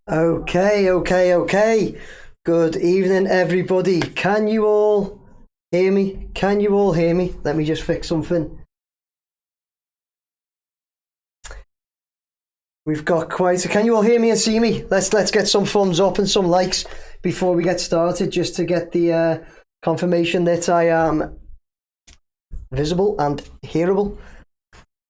Okay. Good evening, everybody. Can you all hear me? Let me just fix something. We've got quite a... Can you all hear me and see me? Let's get some thumbs up and some likes before we get started, just to get the confirmation that I am visible and hearable.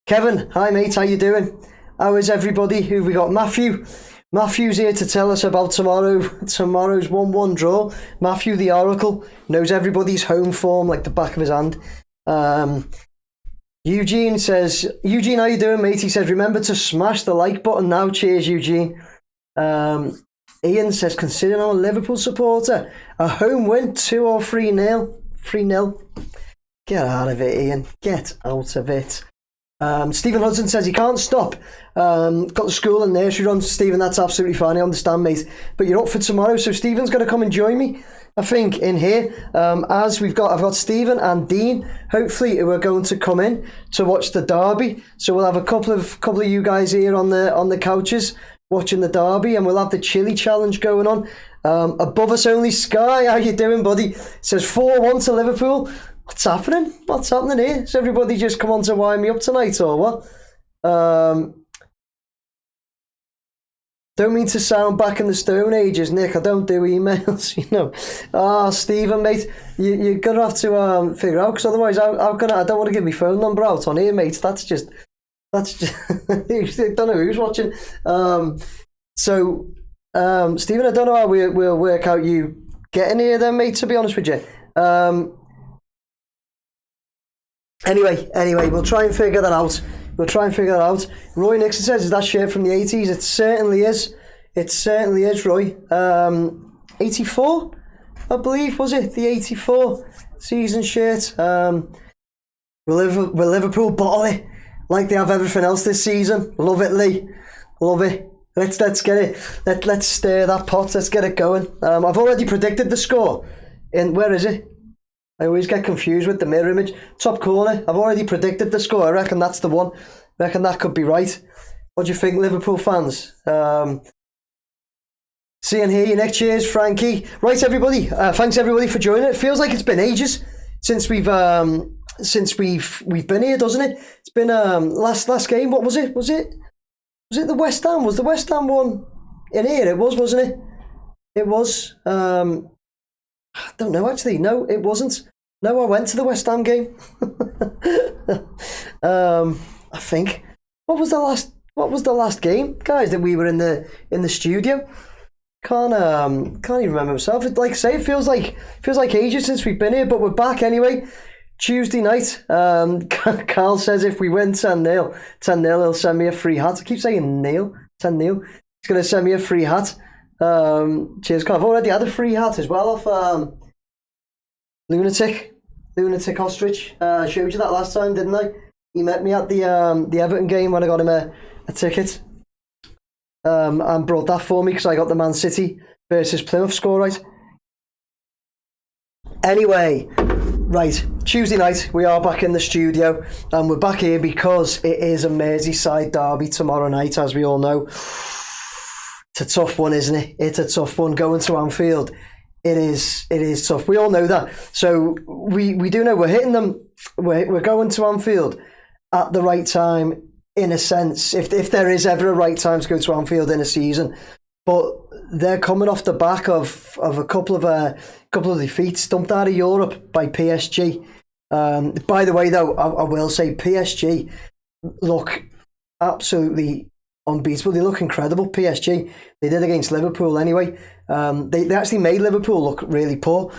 Kevin, hi mate, how you doing? How is everybody? Who we got? Matthew's here to tell us about tomorrow's 1-1 draw. Matthew the Oracle knows everybody's home form like the back of his hand. Eugene, how you doing, mate? He says, remember to smash the like button now. Cheers, Eugene. Ian says, considering I'm a Liverpool supporter, a home win, 2 or 3-0. 3-0. Get out of it, Ian. Get out of it. Stephen Hudson says he can't stop. Got the school and nursery run. Stephen, that's absolutely fine. I understand, mate. But you're up for tomorrow, so Stephen's going to come and join me, I think, in here. As I've got Stephen and Dean, hopefully, who are going to come in to watch the derby. So we'll have a couple of you guys here on the couches watching the derby, and we'll have the chili challenge going on. Above us only Sky, how you doing, buddy? It says 4-1 to Liverpool. What's happening? What's happening here? Has everybody just come on to wind me up tonight, or what? Don't mean to sound back in the Stone Ages, Nick. I don't do emails, you know. Stephen, mate, you're going to have to figure out, because otherwise I don't want to give my phone number out on here, mate. That's just I don't know who's watching. Stephen, I don't know how we'll work out you getting here then, mate, to be honest with you. Anyway, we'll try and figure that out. Roy Nixon says, is that shirt from the 80s? It certainly is, Roy. 84, I believe, was it? The 84 season shirt. Will Liverpool bottle it like they have everything else this season? Love it, Lee. Love it. Let's get it. Let's stir that pot. Let's get it going. I've already predicted the score. Where is it? I always get confused with the mirror image. Top corner. I've already predicted the score. I reckon that's the one. I reckon that could be right. What do you think, Liverpool fans? See and hear you next. Cheers, Frankie. Right, everybody. Thanks everybody for joining. It feels like it's been ages since we've been here, doesn't it? It's been last game. What was it? Was it the West Ham? Was the West Ham one in here? It was, wasn't it? It was. I don't know, actually. No, it wasn't. No, I went to the West Ham game. I think. What was the last game, guys, that we were in the studio? Can't even remember myself. Like I say, it feels like ages since we've been here, but we're back anyway. Tuesday night. Carl says if we win 10-0, he'll send me a free hat. I keep saying nil, 10-0. He's going to send me a free hat. Cheers, Carl. I've already had a free hat as well off Lunatic Ostrich. Showed you that last time, didn't I? He met me at the Everton game when I got him a ticket, and brought that for me because I got the Man City versus Plymouth score right. Anyway, right, Tuesday night we are back in the studio, and we're back here because it is a Merseyside derby tomorrow night, as we all know. It's a tough one, isn't it? It's a tough one going to Anfield. It is tough. We all know that. So we do know we're hitting them. We're going to Anfield at the right time, in a sense, if there is ever a right time to go to Anfield in a season. But they're coming off the back of a couple of defeats, dumped out of Europe by PSG. By the way, though, I will say PSG look absolutely unbeatable. They look incredible, PSG. They did against Liverpool anyway. They actually made Liverpool look really poor,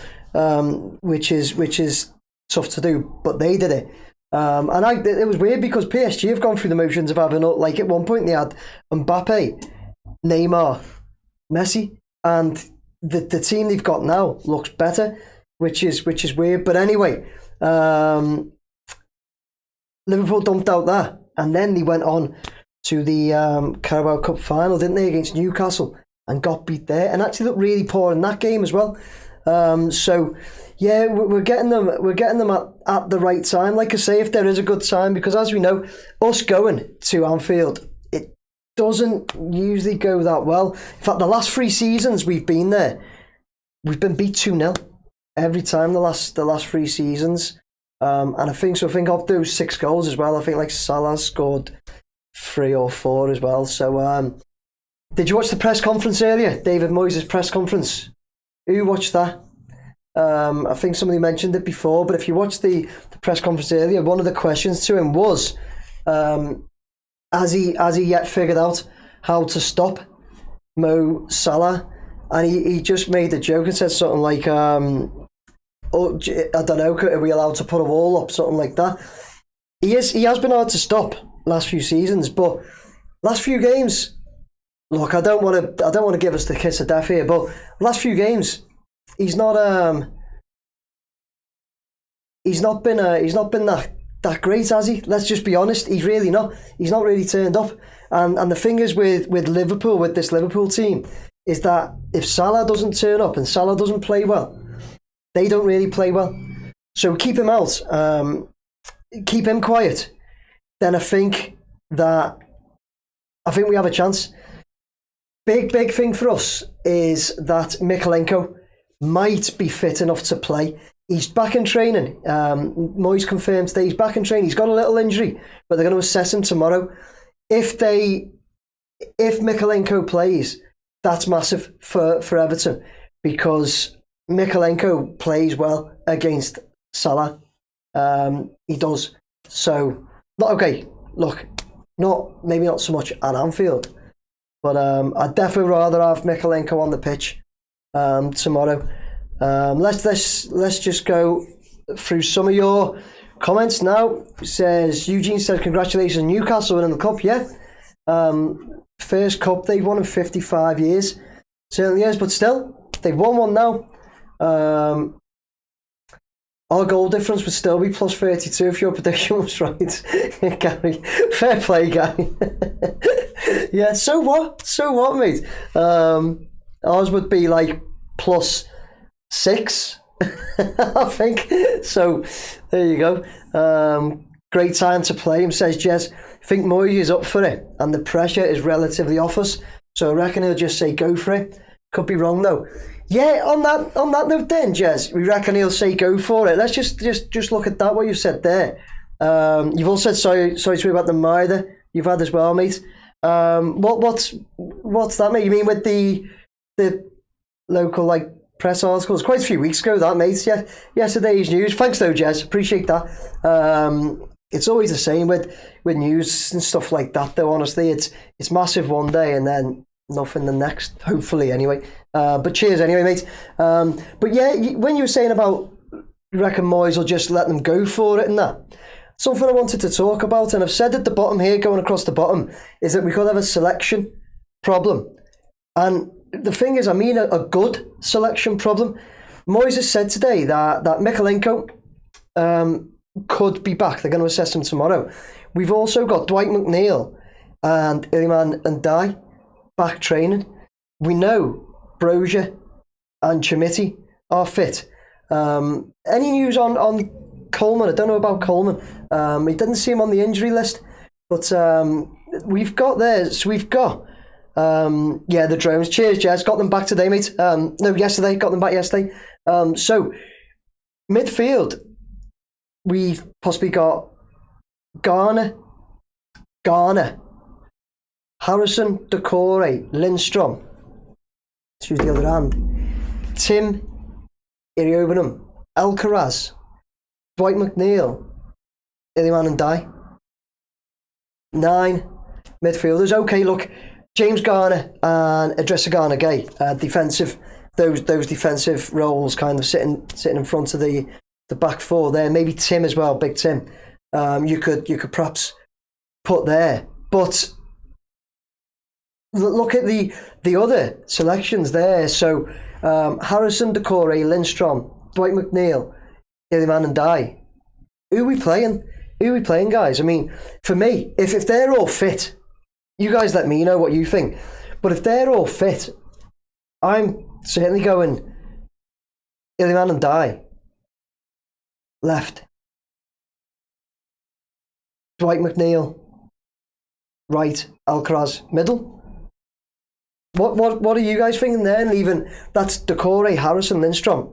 which is tough to do, but they did it. It was weird because PSG have gone through the motions of having, like, at one point they had Mbappe, Neymar, Messi, and the team they've got now looks better, which is weird. But anyway, Liverpool dumped out that, and then they went on to the Carabao Cup final, didn't they, against Newcastle, and got beat there, and actually looked really poor in that game as well. So yeah, we're getting them at the right time. Like I say, if there is a good time, because as we know, us going to Anfield, doesn't usually go that well. In fact, the last 3 seasons we've been there, we've been beat 2-0 every time the last 3 seasons. And I think of those 6 goals as well, I think like Salah scored 3 or 4 as well. So did you watch the press conference earlier? David Moyes' press conference? Who watched that? I think somebody mentioned it before, but if you watched the press conference earlier, one of the questions to him was, has he yet figured out how to stop Mo Salah? And he just made a joke and said something like, oh, I don't know, are we allowed to put a wall up? Something like that. He has been hard to stop last few seasons, but last few games, look, I don't want to give us the kiss of death here, but last few games, he's not been that great, has he? Let's just be honest. He's really not. He's not really turned up. And the thing is with Liverpool, with this Liverpool team, is that if Salah doesn't turn up and Salah doesn't play well, they don't really play well. So keep him out, keep him quiet. Then I think we have a chance. Big thing for us is that Mykolenko might be fit enough to play. He's back in training. Moyes confirmed today he's back in training. He's got a little injury, but they're going to assess him tomorrow. If Mykolenko plays, that's massive for Everton, because Mykolenko plays well against Salah. He does. So, okay, look, maybe not so much at Anfield, but I'd definitely rather have Mykolenko on the pitch tomorrow. Let's just go through some of your comments now. It says, Eugene said, congratulations Newcastle winning the cup. Yeah, first cup they've won in 55 years. Certainly is, but still, they've won one now. Our goal difference would still be plus 32 if your prediction was right. Gary, fair play, Gary. Yeah, so what, mate? Ours would be like plus 6, I think. So there you go. Great time to play him, says Jez. I think Moyes is up for it, and the pressure is relatively off us. So I reckon he'll just say go for it. Could be wrong though. Yeah, on that note then, Jez, we reckon he'll say go for it. Let's just look at that, what you've said there. You've also said sorry to me about the Maida you've had as well, mate. What's that, mate? You mean with the local like press articles? Quite a few weeks ago, that, mate. Yeah, yesterday's news. Thanks though, Jez. Appreciate that. It's always the same with news and stuff like that, though. Honestly, it's massive one day and then nothing the next. Hopefully, anyway. But cheers anyway, mate. But yeah, when you were saying about you reckon Moyes will just let them go for it and that, something I wanted to talk about, and I've said at the bottom here, going across the bottom, is that we could have a selection problem. And the thing is, I mean a good selection problem. Moyes has said today that Mykolenko could be back. They're going to assess him tomorrow. We've also got Dwight McNeil and Iliman Ndiaye back training. We know Brozier and Chimiti are fit. Any news on Coleman? I don't know about Coleman. He didn't see him on the injury list, but we've got the drones. Cheers, Jez. Got them back today, mate. Yesterday. Got them back yesterday. So midfield, we've possibly got Garner, Harrison, Decore, Lindstrom. Choose the other hand. Tim, Iriobenham, Alcaraz, Dwight McNeil, Iliman Ndiaye. 9 midfielders. Okay, look, James Garner and Idrissa Gana Gueye, defensive. Those defensive roles, kind of sitting in front of the back four there. Maybe Tim as well, Big Tim. You could perhaps put there, but look at the other selections there. So Harrison, Decore, Lindstrom, Dwight McNeil, Iliman Ndiaye. Who are we playing? Guys? I mean, for me, if they're all fit, you guys let me know what you think. But if they're all fit, I'm certainly going Iliman Ndiaye left, Dwight McNeil right, Alcaraz middle. What are you guys thinking there? And even that's Decore, Harrison, Lindstrom.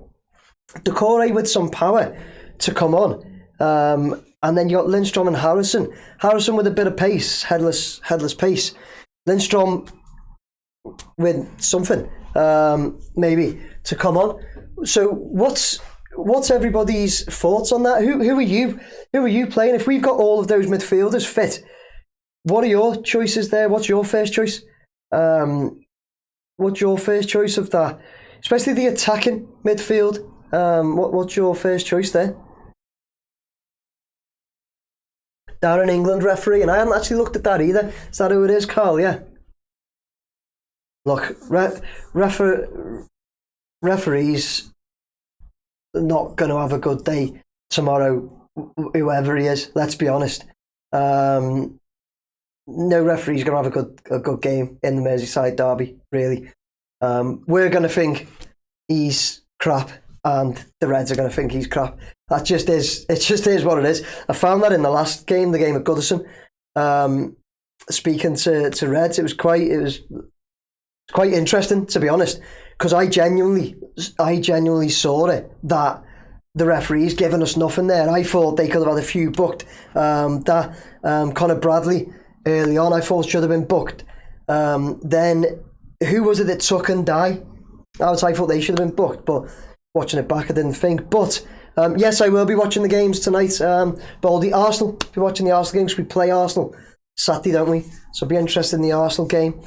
Decore with some power to come on. And then you got Lindstrom and Harrison. Harrison with a bit of pace, headless pace. Lindstrom with something, maybe to come on. So what's everybody's thoughts on that? Who are you playing? If we've got all of those midfielders fit, what are your choices there? What's your first choice? What's your first choice of that? Especially the attacking midfield. What's your first choice there? Darren England referee, and I haven't actually looked at that either. Is that who it is, Carl? Yeah. Look, referees are not going to have a good day tomorrow, whoever he is. Let's be honest. No referee's going to have a good game in the Merseyside derby. Really, we're going to think he's crap, and the Reds are going to think he's crap. That just is. It just is what it is. I found that in the last game, the game at Goodison. Speaking to Reds, it was quite interesting, to be honest, because I genuinely saw it that the referees giving us nothing there. I thought they could have had a few booked. Conor Bradley early on, I thought should have been booked. Then who was it that took and die? I thought they should have been booked, but watching it back, I didn't think. But yes, I will be watching the games tonight. Baldy, Arsenal. Be watching the Arsenal games. We play Arsenal Saturday, don't we? So be interested in the Arsenal game.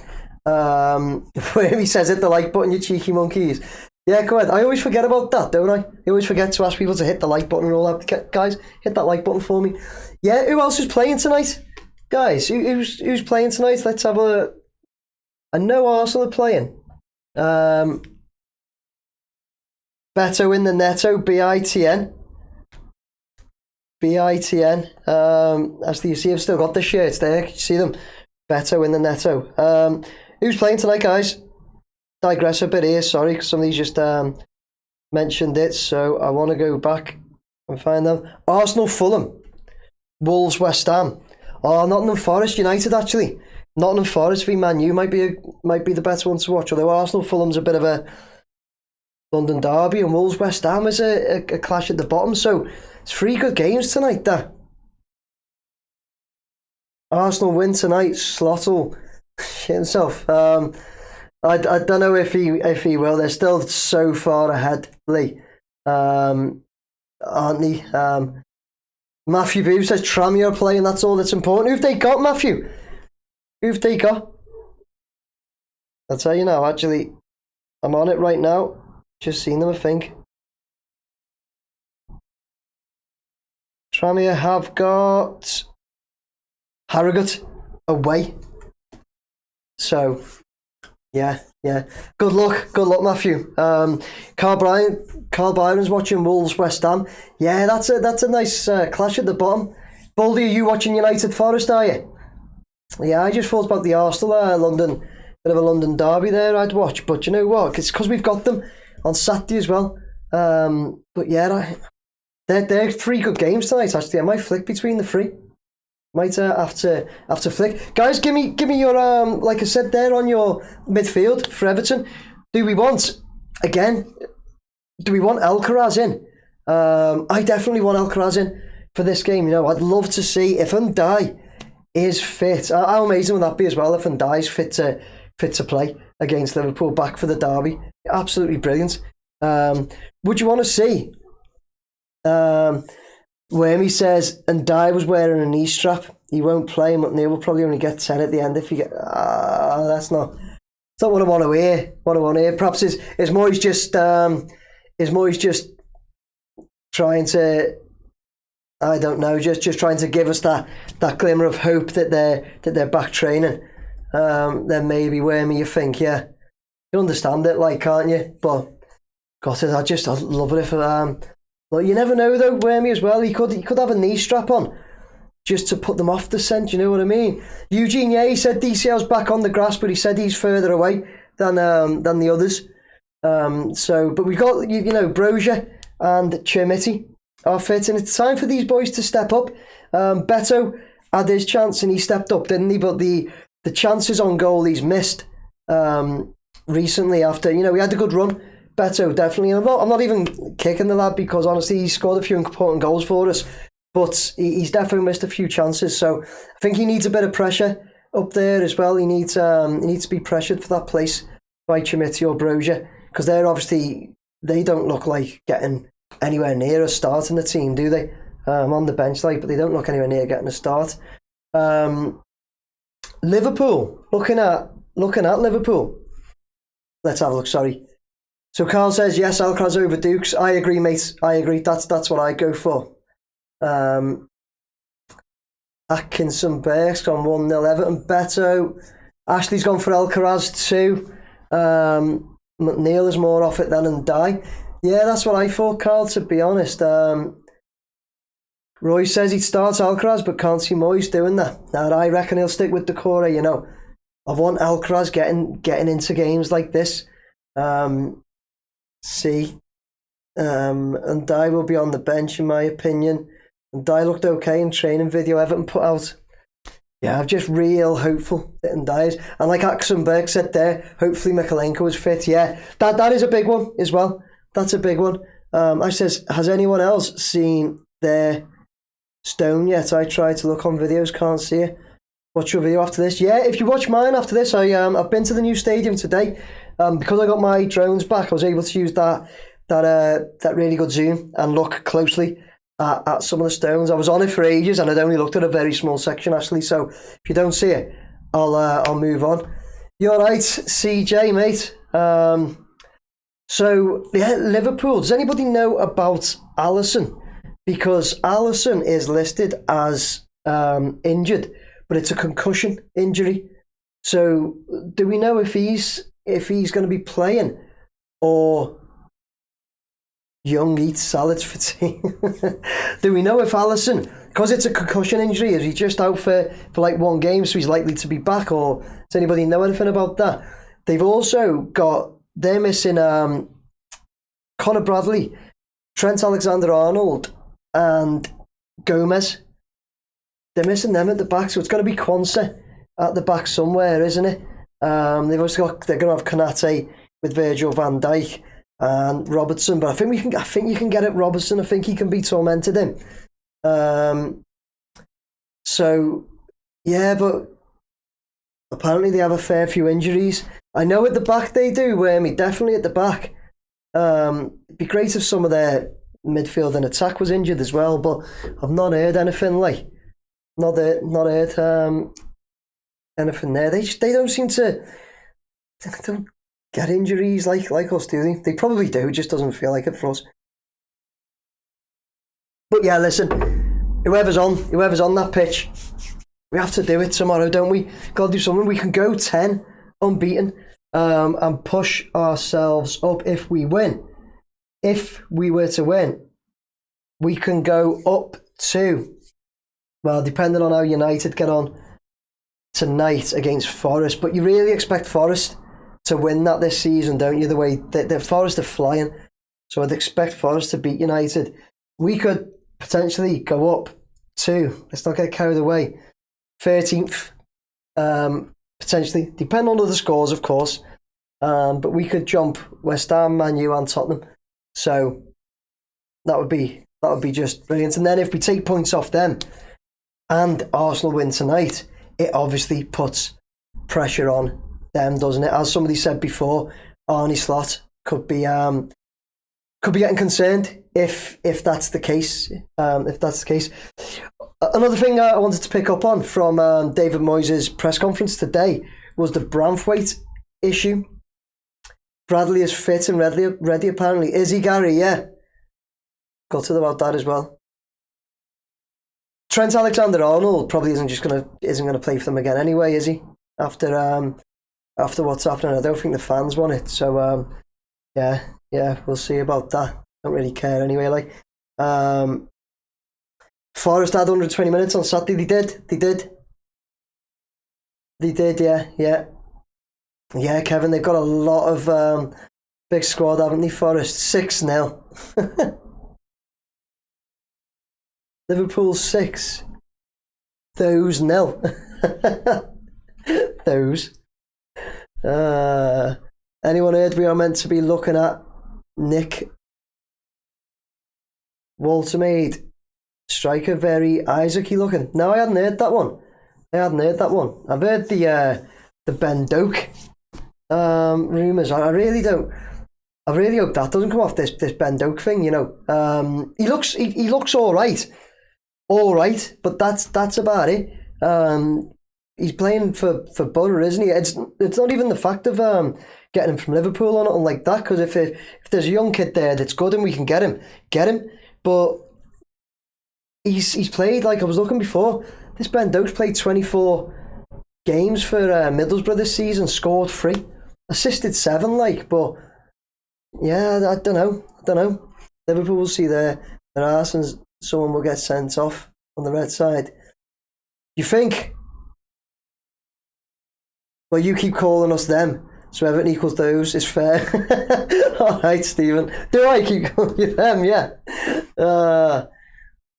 Where he says hit the like button, you cheeky monkeys. Yeah, go ahead. I always forget about that, don't I? I always forget to ask people to hit the like button and all that. Guys, hit that like button for me. Yeah, who else is playing tonight? Guys, who's playing tonight? Let's have a... I know Arsenal are playing. Beto in the Netto, BITN. BITN. As you see, I've still got the shirts there. Can you see them? Beto in the Netto. Who's playing tonight, guys? Digress a bit here, sorry, because somebody's just mentioned it, so I want to go back and find them. Arsenal, Fulham, Wolves, West Ham. Oh, Nottingham Forest, United, actually. Nottingham Forest v Man U might be the better one to watch, although Arsenal, Fulham's a bit of a London derby, and Wolves, West Ham is a clash at the bottom, so it's 3 good games tonight, there. Arsenal win tonight, Slottle shit himself. I don't know if he will. They're still so far ahead, Lee. Aren't they? Matthew Boo says Tranmere are playing. That's all that's important. Who've they got, Matthew? Who've they got? I'll tell you now. Actually, I'm on it right now. Just seen them, I think. Tranmere have got Harrogate away. So, yeah. Good luck, Matthew. Carl Byron's watching Wolves West Ham. Yeah, that's a nice clash at the bottom. Baldy, are you watching United Forest? Are you? Yeah, I just thought about the Arsenal London, bit of a London derby there. I'd watch, but you know what? It's because we've got them on Saturday as well. But yeah, they're 3 good games tonight. Actually, I might flick between the 3. Might have to flick. Guys, give me your like I said there on your midfield for Everton. Do we want Alcaraz in? I definitely want Alcaraz in for this game. You know, I'd love to see if Ndai is fit. How amazing would that be as well if Ndai's fit to play against Liverpool, back for the derby? Absolutely brilliant. Would you want to see? Wormy says, Ndai was wearing a knee strap. He won't play, and McNeil will probably only get 10 at the end if you get... that's not what I want to hear. Perhaps is Moyes just trying to... I don't know, just trying to give us that glimmer of hope that they're back training. Then maybe Wormy, you think, yeah. You understand it, like, can't you? But, God, I love it if... Well, you never know though, Wormy as well. He could have a knee strap on just to put them off the scent. You know what I mean? Eugene, yeah, he said DCL's back on the grass, but he said he's further away than the others. But we got Brozier and Chermiti are fit, and it's time for these boys to step up. Beto had his chance and he stepped up, didn't he? But the chances on goal he's missed recently after, you know, he had a good run. Beto, definitely. And I'm not even kicking the lad because honestly he scored a few important goals for us, but he's definitely missed a few chances. So I think he needs a bit of pressure up there as well. He needs to be pressured for that place by Chimiti or Brozier, because they don't look like getting anywhere near a start in the team, do they? On the bench, but they don't look anywhere near getting a start. Liverpool, looking at Liverpool. Let's have a look. Sorry. So Carl says yes, Alcaraz over Dukes. I agree, mate. I agree. That's what I go for. Atkinson Burke's gone 1-0 Everton. Beto. Ashley's gone for Alcaraz too. McNeil is more off it than Ndai. Yeah, that's what I thought, Carl, to be honest. Roy says he'd start Alcaraz, but can't see Moyes doing that. Now, I reckon he'll stick with Decore, you know. I want Alcaraz getting into games like this. And Ndai will be on the bench, in my opinion. Ndai looked okay in training video Everton put out. Yeah, I'm just real hopeful that Ndai is. And like Axenberg said there, hopefully Mikalenko is fit. Yeah, that is a big one as well. That's a big one. I says, has anyone else seen their Stone yet? I tried to look on videos, can't see it. Watch your video after this. Yeah, if you watch mine after this, I've been to the new stadium today. Because I got my drones back, I was able to use that really good zoom and look closely at some of the stones. I was on it for ages and I'd only looked at a very small section, actually. So if you don't see it, I'll move on. You're right, CJ, mate. So yeah, Liverpool. Does anybody know about Alisson? Because Alisson is listed as injured, but it's a concussion injury. So do we know if he's going to be playing, or Young eats salads for tea? Do we know if Alisson, because it's a concussion injury, is he just out for like one game, so he's likely to be back, or does anybody know anything about that? They've also they're missing Conor Bradley, Trent Alexander-Arnold and Gomez. They're missing them at the back, so it's going to be Quansah at the back somewhere, isn't it? They're going to have Konate with Virgil van Dijk and Robertson, but I think you can get at Robertson. I think he can be tormented him. So yeah, but apparently they have a fair few injuries. I know at the back they do, definitely at the back. It'd be great if some of their midfield and attack was injured as well, but I've not heard anything not heard anything there. They don't seem to. They don't get injuries like us, do they? They probably do. It just doesn't feel like it for us. But yeah, listen. Whoever's on that pitch, we have to do it tomorrow, don't we? Got to do something. We can go 10 unbeaten and push ourselves up if we win. If we were to win, we can go up to, well, depending on how United get on tonight against Forest. But you really expect Forest to win that this season, don't you? The way that Forest are flying. So I'd expect Forest to beat United. We could potentially go up to, let's not get carried away, 13th, potentially, depending on other scores, of course. But we could jump West Ham, Man U and Tottenham. So that would be just brilliant. And then if we take points off them and Arsenal win tonight, it obviously puts pressure on them, doesn't it? As somebody said before, Arne Slot could be getting concerned if that's the case. Another thing I wanted to pick up on from David Moyes' press conference today was the Branthwaite issue. Bradley is fit and ready apparently. Is he, Gary? Yeah. Gutted about that as well. Trent Alexander-Arnold probably isn't gonna play for them again anyway, is he? After what's happening, I don't think the fans want it. So yeah, we'll see about that. Don't really care anyway. Forest had 120 minutes on Saturday. They did. Yeah, Kevin, they've got a lot of big squad, haven't they, Forest? 6-0. Liverpool 6. Those nil. Those. Anyone heard we are meant to be looking at Nick Waltermaid? Striker, very Isaac-y looking. No, I hadn't heard that one. I've heard the Ben Doak rumours. I really don't. I really hope that doesn't come off this Ben Doak thing. You know, he looks all right, but that's about it. He's playing for Borough, isn't he? It's not even the fact of getting him from Liverpool or nothing like that. Because if there's a young kid there that's good and we can get him. But he's played, like I was looking before. This Ben Doak's played 24 games for Middlesbrough this season, scored 3, assisted 7. But yeah, I don't know. Liverpool will see their arse and someone will get sent off on the red side. You think? Well, you keep calling us them, so Everton equals those. It's fair. All right, Stephen. Do I keep calling you them? Yeah.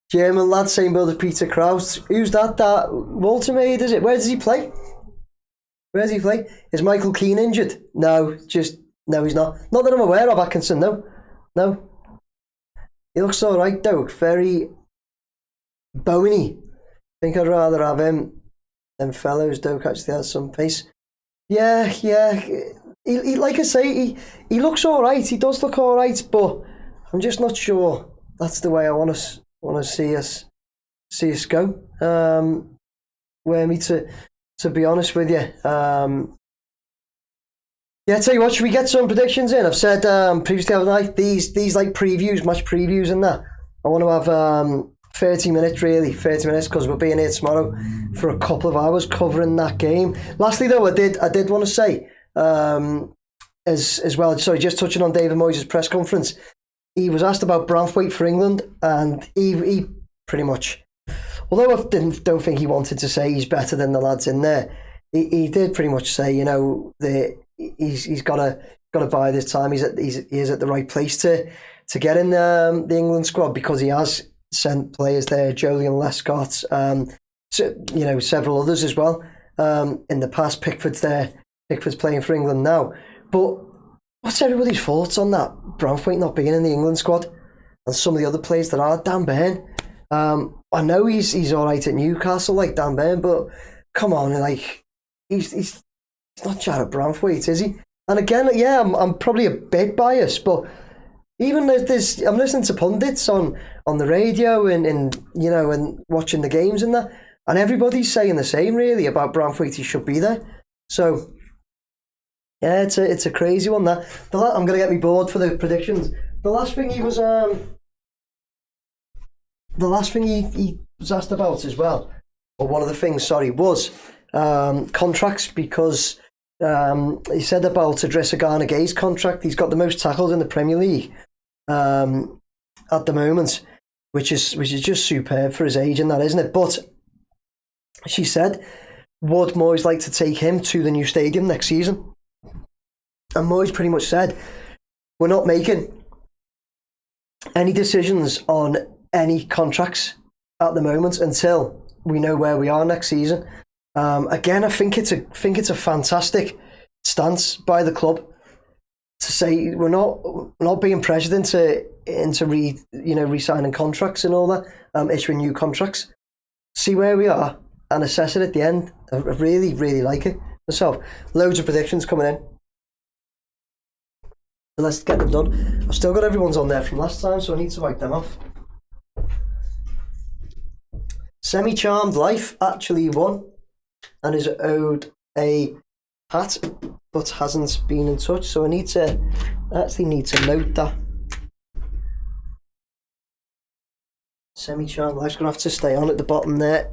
German lad, same build as Peter Kraus. Who's that? That Waltermaid, is it? Where does he play? Is Michael Keane injured? No, he's not. Not that I'm aware of, Atkinson, no. He looks alright though, very bony. I think I'd rather have him than Fellows. Doak actually has some pace. Yeah. He like I say, he looks alright. He does look alright, but I'm just not sure that's the way I want to see us go. To be honest with you. Yeah, tell you what, should we get some predictions in? I've said previously the other night, these like previews, match previews and that. I want to have 30 minutes because we'll be in here tomorrow for a couple of hours covering that game. Lastly though, I did want to say as well, sorry, just touching on David Moyes' press conference, he was asked about Branthwaite for England and he pretty much, although I don't think he wanted to say he's better than the lads in there, he did pretty much say, you know, he's got to buy this time. He is at the right place to get in the England squad because he has sent players there, Joleon Lescott, several others as well. In the past, Pickford's there. Pickford's playing for England now. But what's everybody's thoughts on that Branthwaite not being in the England squad and some of the other players that are? Dan Burn. I know he's all right at Newcastle, like Dan Burn, but come on, like he's not Jarrod Branthwaite, is he? And again, yeah, I'm probably a bit biased, but even if I'm listening to pundits on the radio and watching the games and that, and everybody's saying the same really about Branthwaite. He should be there. So yeah, it's a crazy one. That I'm gonna get me bored for the predictions. The last thing he was asked about as well, or one of the things, sorry, was contracts, because he said about Idrissa Gana Gueye's contract. He's got the most tackles in the Premier League at the moment, which is just superb for his age and that, isn't it? But she said, would Moyes like to take him to the new stadium next season? And Moyes pretty much said, we're not making any decisions on any contracts at the moment until we know where we are next season. Again, I think it's a fantastic stance by the club to say we're not being pressured into re-signing contracts and all that, issuing new contracts. See where we are and assess it at the end. I really, really like it myself. Loads of predictions coming in. So let's get them done. I've still got everyone's on there from last time, so I need to wipe them off. Semi-Charmed Life actually won and is owed a hat, but hasn't been in touch, so I actually need to note that. Semi-Charmed Life's going to have to stay on at the bottom there.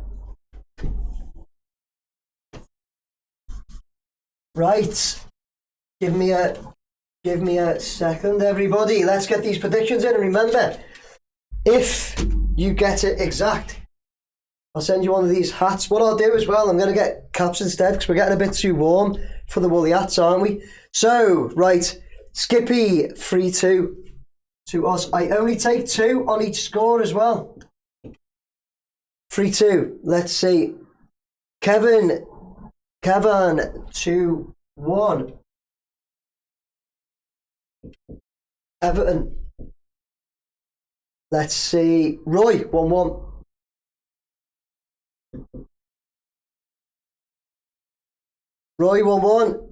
Right, give me a second, everybody. Let's get these predictions in, and remember, if you get it exact, I'll send you one of these hats. What I'll do as well, I'm going to get caps instead because we're getting a bit too warm for the woolly hats, aren't we? So, right, Skippy 3-2 to us. I only take 2 on each score as well. 3-2. Let's see. Kevin 2-1. Everton. Let's see. Roy 1-1. Roy 1-1.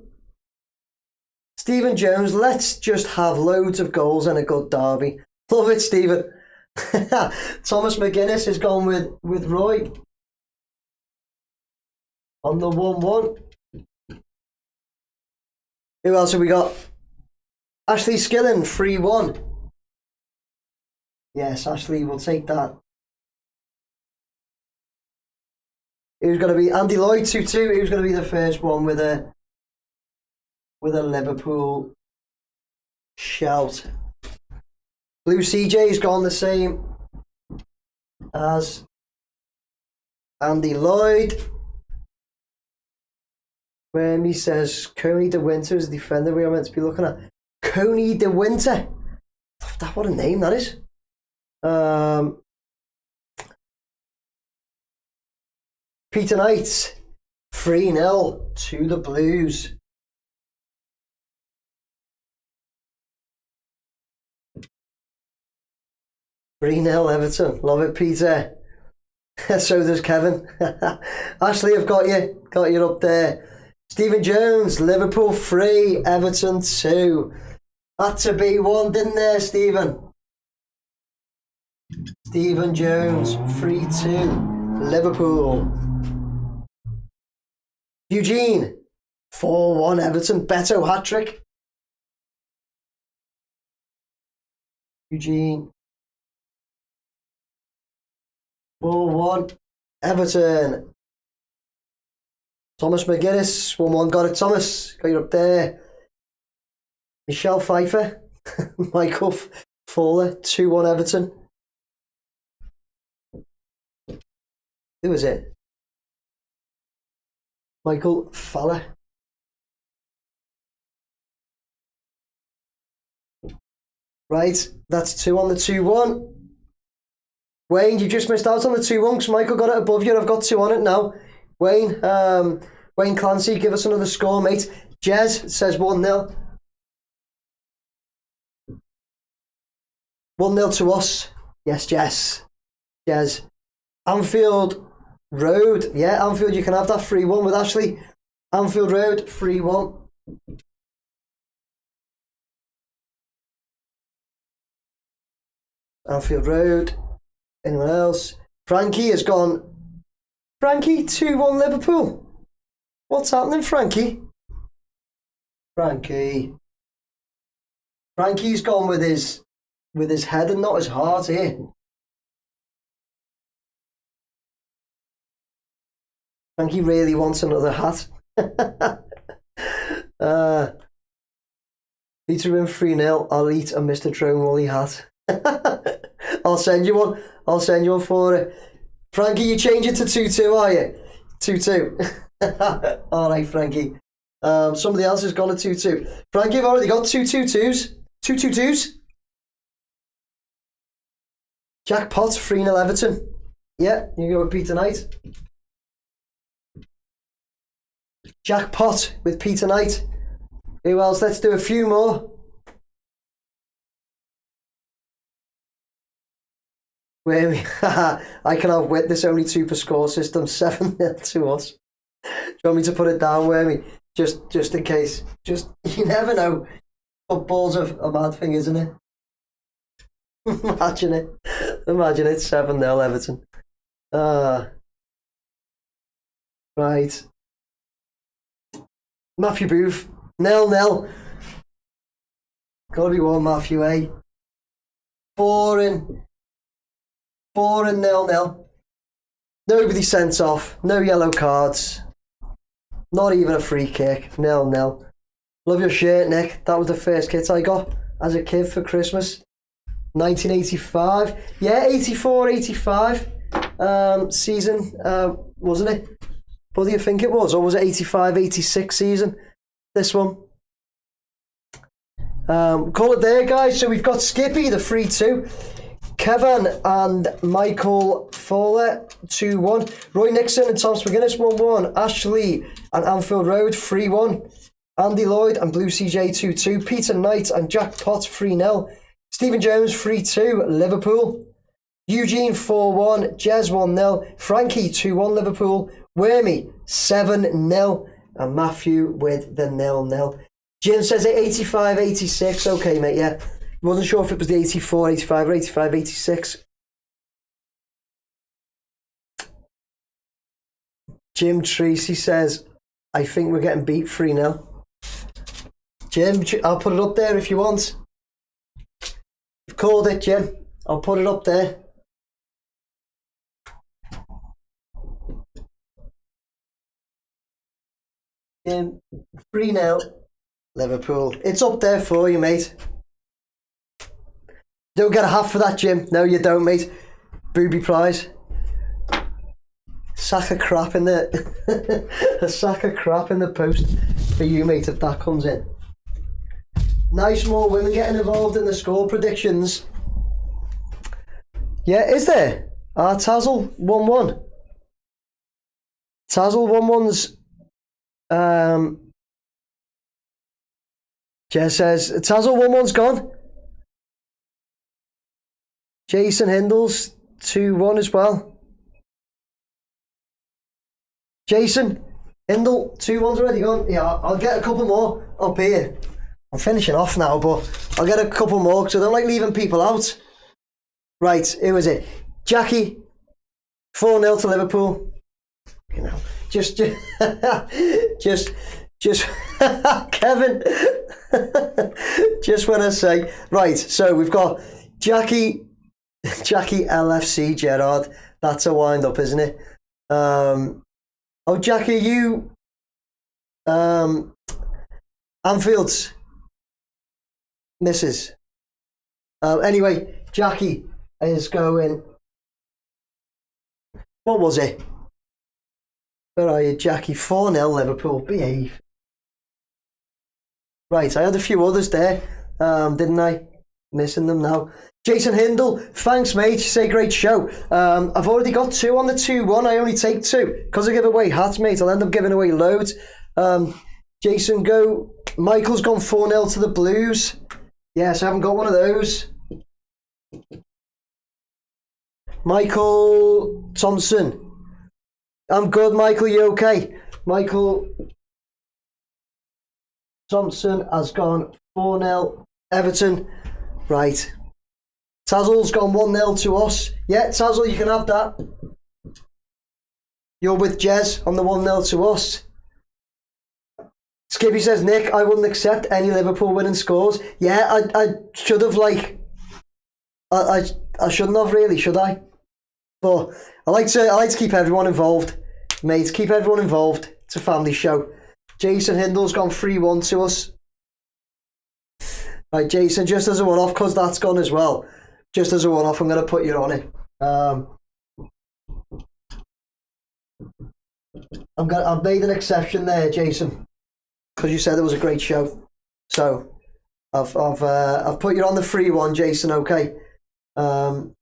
Stephen Jones, let's just have loads of goals and a good derby. Love it, Stephen. Thomas McGuinness has gone with Roy on the 1-1. Who else have we got? Ashley Skillen 3-1. Yes, Ashley will take that. Who's going to be Andy Lloyd 2-2? Who's going to be the first one with a Liverpool shout? Blue CJ's gone the same as Andy Lloyd. When he says Coney De Winter is the defender we are meant to be looking at. Coney De Winter. What a name that is. Peter Knight 3-0 to the Blues. Everton. Love it, Peter. So does Kevin. Ashley, I've got you up there. Stephen Jones, Liverpool 3, Everton 2. Had to be one, didn't there, Stephen? Stephen Jones 3-2, Liverpool. Eugene 4-1, Everton. Beto hat-trick. Eugene 4-1, Everton. Thomas McGuinness 1-1. Got it, Thomas. Got you up there. Michelle Pfeiffer, Michael Fowler 2-1, Everton. Who was it? Michael Fowler. Right, that's 2 on the 2-1. Wayne, you just missed out on the 2-1 because Michael got it above you. I've got 2 on it now. Wayne, Wayne Clancy, give us another score, mate. Jez says 1-0. 1-0 to us. Yes, Jez. Anfield Road. Yeah, Anfield, you can have that 3-1 with Ashley. Anfield Road, 3-1. Anfield Road. Anyone else? Frankie has gone. Frankie 2-1 Liverpool. What's happening, Frankie? Frankie's gone with his head and not his heart here. Frankie really wants another hat. Peter in 3-0. I'll eat a Mr. Drone Wally hat. I'll send you one. I'll send you one for it. Frankie, you change it to 2-2, are you? 2-2. All right, Frankie. Somebody else has gone to 2-2. Frankie, I've already got 2-2-2s. 2-2-2s. Jackpot, 3-0 Everton. Yeah, you go with Peter Knight. Jackpot with Peter Knight. Who else? Let's do a few more. Where we, I can have witness only 2 per score system, 7-0 to us. Do you want me to put it down, Wormy? Just in case. Just, you never know. Football's a mad thing, isn't it? Imagine it, 7-0 Everton. Right. Matthew Booth, 0-0. Gotta be one, Matthew, eh? Boring 0-0. Nobody sent off, no yellow cards, not even a free kick, 0-0. Love your shirt, Nick. That was the first kit I got as a kid for Christmas. 1985. Yeah, 84-85 season, wasn't it? What do you think it was? Or was it 85-86 season? This one. Call it there, guys. So we've got Skippy, the 3-2. Kevin and Michael Fowler 2-1. Roy Nixon and Tom McGuinness 1-1. Ashley and Anfield Road 3-1. Andy Lloyd and Blue CJ 2-2. Peter Knight and Jack Potts 3-0. Stephen Jones 3-2. Liverpool. Eugene 4-1. Jez 1-0. Frankie 2-1 Liverpool. Wormy 7-0. And Matthew with the 0-0. Jim says it 85-86. Okay, mate, yeah. Wasn't sure if it was the 84, 85 or 85, 86. Jim Tracy says, I think we're getting beat 3-0. Jim, I'll put it up there if you want. You've called it, Jim. I'll put it up there. Jim, 3-0. Liverpool. It's up there for you, mate. Don't get a hat for that, Jim. No, you don't, mate. Booby prize. Sack of crap in the a sack of crap in the post for you, mate, if that comes in. Nice, more women getting involved in the score predictions. Yeah, is there? Tazzle 1-1. Tazzle 1-1's Jess says Tazzle 1-1's gone. Jason Hindles 2-1 as well. Jason Hindle 2-1's already gone. Yeah, I'll get a couple more up here. I'm finishing off now, but I'll get a couple more because I don't like leaving people out. Right, who is it? Jackie 4-0 to Liverpool. You know, just Kevin. Just when I say right, so we've got Jackie LFC Gerard. That's a wind up, isn't it? Oh, Jackie, you Anfield's misses. Anyway, Jackie is going. What was it? Where are you, Jackie? 4-0 Liverpool. Behave. Right, I had a few others there, didn't I? Missing them now. Jason Hindle, thanks, mate. You say great show. I've already got 2 on the 2-1. I only take 2 because I give away hats, mate. I'll end up giving away loads. Jason, go. Michael's gone 4-0 to the Blues. Yes, I haven't got one of those. Michael Thompson. I'm good, Michael. You okay? Michael Thompson has gone 4-0. Everton. Right. Tazzle's gone 1-0 to us. Yeah, Tazzle, you can have that. You're with Jez on the 1-0 to us. Skippy says, Nick, I wouldn't accept any Liverpool winning scores. Yeah, I should have, like... I shouldn't have, really, should I? But I like to keep everyone involved. Mate, keep everyone involved. It's a family show. Jason Hindle's gone 3-1 to us. Right, Jason, just as a one-off, because that's gone as well. Just as a one-off, I'm going to put you on it. I've made an exception there, Jason, because you said it was a great show. So I've put you on the free one, Jason. Okay. How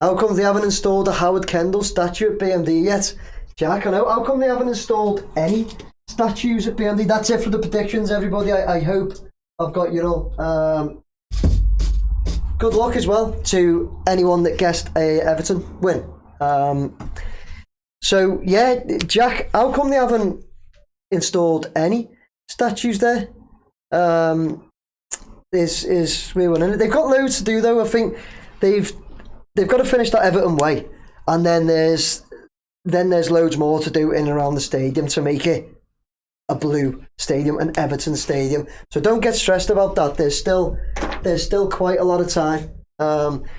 come they haven't installed a Howard Kendall statue at BMD yet? Jack, I know. How come they haven't installed any statues at BMD? That's it for the predictions, everybody. I hope I've got you all. Good luck as well to anyone that guessed a Everton win. So yeah, Jack, how come they haven't installed any statues there? Is real one. They've got loads to do though. I think they've got to finish that Everton way, and then there's loads more to do in and around the stadium to make it a blue stadium, an Everton stadium. So don't get stressed about that. There's still quite a lot of time.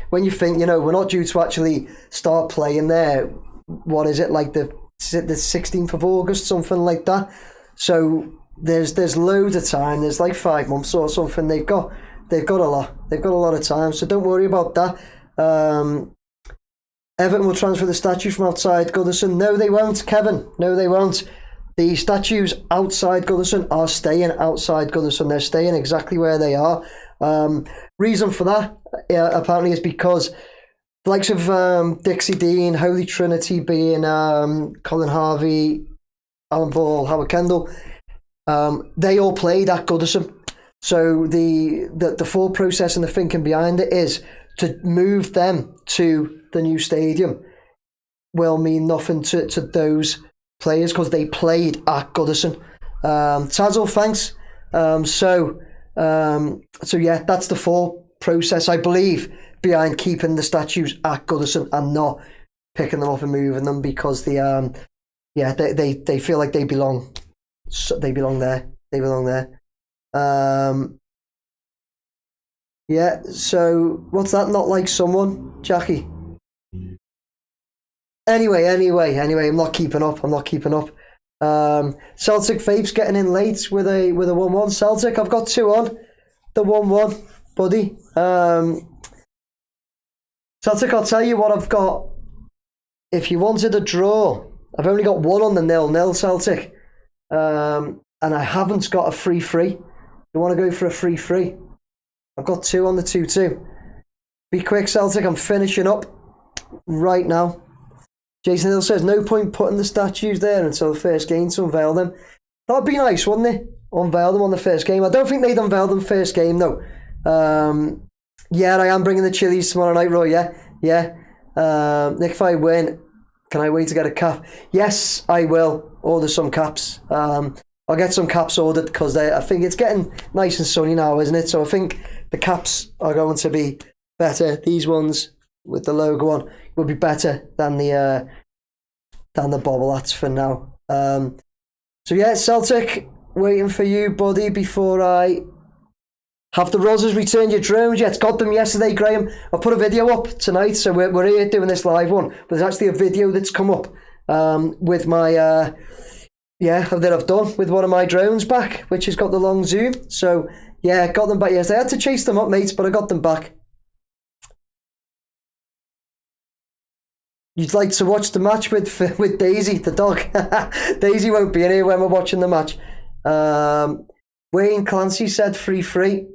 When you think, we're not due to actually start playing there. What is it, like the 16th of August, something like that? So there's loads of time. There's like 5 months or something. They've got a lot. They've got a lot of time. So don't worry about that. Everton will transfer the statue from outside Goodison. No, they won't, Kevin. No, they won't. The statues outside Goodison are staying outside Goodison. They're staying exactly where they are. Reason for that, apparently is because the likes of Dixie Dean, Holy Trinity being Colin Harvey, Alan Ball, Howard Kendall, they all played at Goodison. So the thought process and the thinking behind it is to move them to the new stadium will mean nothing to those players because they played at Goodison. Tazzel, thanks. So yeah, that's the thought process, I believe, behind keeping the statues at Goodison and not picking them up and moving them because they feel like they belong. They belong there. They belong there. Yeah. So what's that? Not like someone, Jackie. Anyway. I'm not keeping up. Celtic Fape's getting in late with a 1-1. Celtic, I've got 2 on the 1-1, buddy. Celtic, I'll tell you what I've got. If you wanted a draw, I've only got 1 on the 0-0, Celtic. And I haven't got a free. You want to go for a free? I've got 2 on the 2-2. Be quick, Celtic. I'm finishing up right now. Jason Hill says, no point putting the statues there until the first game to unveil them. That'd be nice, wouldn't it? Unveil them on the first game. I don't think they'd unveil them first game, though. Yeah, I am bringing the chilies tomorrow night, Roy. Yeah. Nick, if I win, can I wait to get a cap? Yes, I will. Order some caps. I'll get some caps ordered because I think it's getting nice and sunny now, isn't it? So I think the caps are going to be better. These ones with the logo on will be better than the bobble hats for now. So yeah, Celtic, waiting for you, buddy, before I have the Rozzers returned your drones yet? Got them yesterday, Graham. I put a video up tonight, so we're here doing this live one, but there's actually a video that's come up with my that I've done with one of my drones back, which has got the long zoom. So yeah, got them back yesterday. I had to chase them up, mates, but I got them back. You'd like to watch the match with Daisy, the dog. Daisy won't be in here when we're watching the match. Wayne Clancy said free.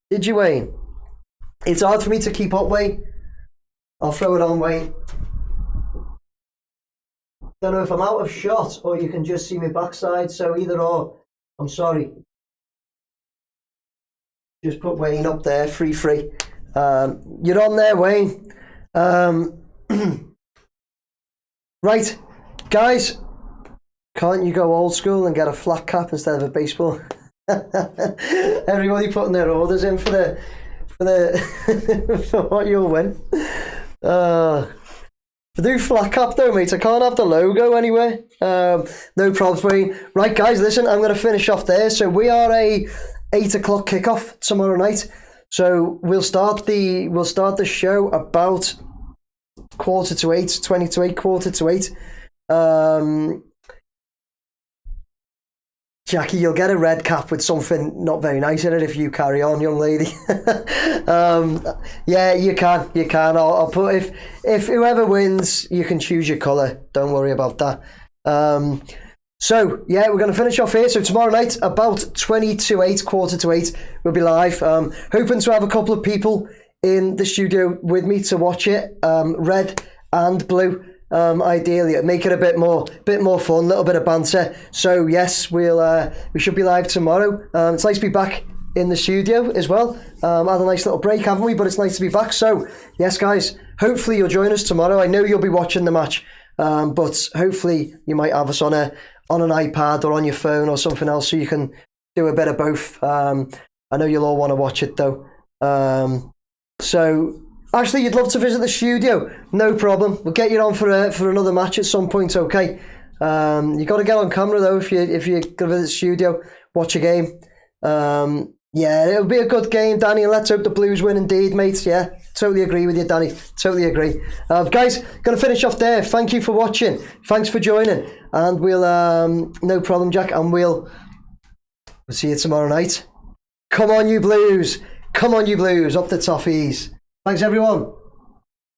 Did you, Wayne? It's hard for me to keep up, Wayne. I'll throw it on, Wayne. Don't know if I'm out of shot or you can just see my backside, so either or. I'm sorry. Just put Wayne up there, free. You're on there, Wayne. Right, guys, can't you go old school and get a flat cap instead of a baseball? Everybody putting their orders in for what you'll win. To do flat cap though, mate, I can't have the logo anywhere. No problems, Wayne. Right, guys, listen, I'm going to finish off there. So we are a 8 o'clock kickoff tomorrow night. So we'll start the show about 7:45, 20 to 8, 7:45. Jackie, you'll get a red cap with something not very nice in it if you carry on, young lady. Yeah, you can. I'll put if whoever wins, you can choose your colour. Don't worry about that. So yeah, we're going to finish off here. So tomorrow night, about 20 to 8, 7:45, we'll be live. Hoping to have a couple of people in the studio with me to watch it, red and blue. Ideally, make it a bit more fun, a little bit of banter. So yes, we should be live tomorrow. It's nice to be back in the studio as well. Had a nice little break, haven't we? But it's nice to be back. So yes, guys, hopefully you'll join us tomorrow. I know you'll be watching the match, but hopefully you might have us on an iPad or on your phone or something else, so you can do a bit of both. I know you'll all want to watch it though. So actually, you'd love to visit the studio, no problem. We'll get you on for another match at some point, okay? You got to get on camera though if you're going to visit the studio, watch a game. Yeah, it'll be a good game, Danny, and let's hope the Blues win indeed, mate. Yeah, totally agree with you, Danny. Totally agree. Guys, going to finish off there. Thank you for watching. Thanks for joining. And we'll, no problem, Jack, and we'll see you tomorrow night. Come on, you Blues. Come on, you Blues. Up the toffees. Thanks, everyone.